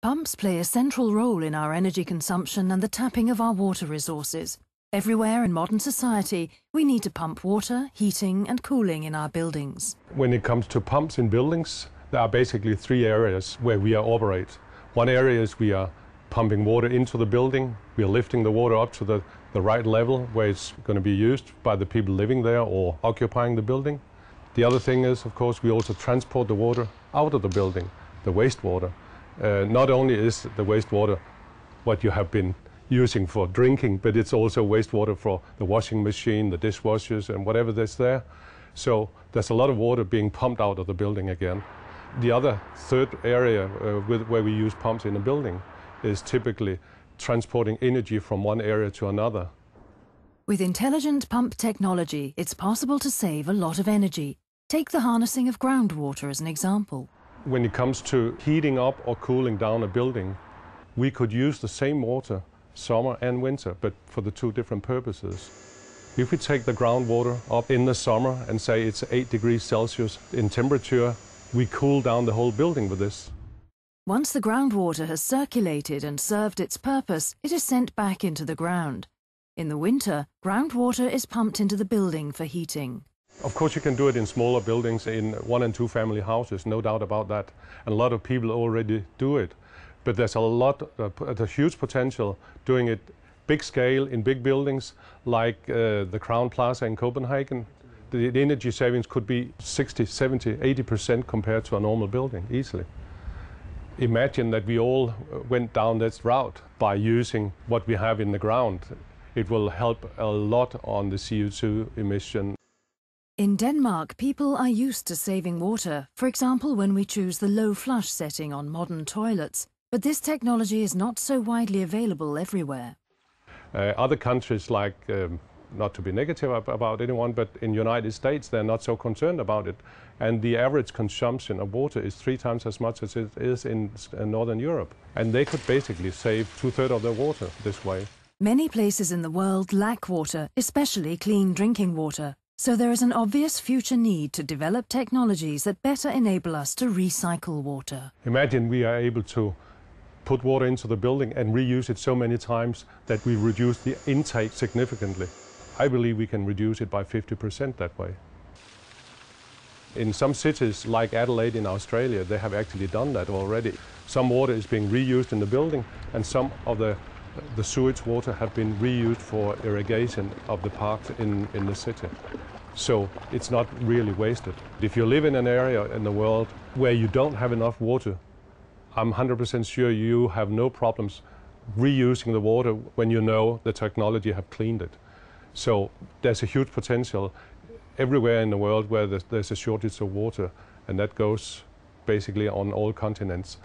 Pumps play a central role in our energy consumption and the tapping of our water resources. Everywhere in modern society, we need to pump water, heating and cooling in our buildings. When it comes to pumps in buildings, there are basically three areas where we operate. One area is we are pumping water into the building. We are lifting the water up to the right level where it's going to be used by the people living there or occupying the building. The other thing is, of course, we also transport the water out of the building, the wastewater. Not only is the wastewater what you have been using for drinking, but it's also wastewater for the washing machine, the dishwashers and whatever that's there. So there's a lot of water being pumped out of the building again. The other third area where we use pumps in a building is typically transporting energy from one area to another. With intelligent pump technology, it's possible to save a lot of energy. Take the harnessing of groundwater as an example. When it comes to heating up or cooling down a building, we could use the same water summer and winter, but for the two different purposes. If we take the groundwater up in the summer and say it's 8 degrees Celsius in temperature, we cool down the whole building with this. Once the groundwater has circulated and served its purpose, it is sent back into the ground. In the winter, groundwater is pumped into the building for heating. Of course, you can do it in smaller buildings, in 1- and 2-family houses, no doubt about that. And a lot of people already do it. But there's a huge potential doing it big scale in big buildings like the Crown Plaza in Copenhagen. The energy savings could be 60, 70, 80% compared to a normal building, easily. Imagine that we all went down this route by using what we have in the ground. It will help a lot on the CO2 emission. In Denmark, people are used to saving water, for example when we choose the low flush setting on modern toilets. But this technology is not so widely available everywhere. Other countries, like, not to be negative about anyone, but in the United States they're not so concerned about it. And the average consumption of water is 3 times as much as it is in Northern Europe. And they could basically save 2/3 of their water this way. Many places in the world lack water, especially clean drinking water. So there is an obvious future need to develop technologies that better enable us to recycle water. Imagine we are able to put water into the building and reuse it so many times that we reduce the intake significantly. I believe we can reduce it by 50% that way. In some cities like Adelaide in Australia, they have actually done that already. Some water is being reused in the building and some of the sewage water have been reused for irrigation of the parks in the city. So it's not really wasted. If you live in an area in the world where you don't have enough water, I'm 100% sure you have no problems reusing the water when you know the technology have cleaned it. So there's a huge potential everywhere in the world where there's a shortage of water, and that goes basically on all continents.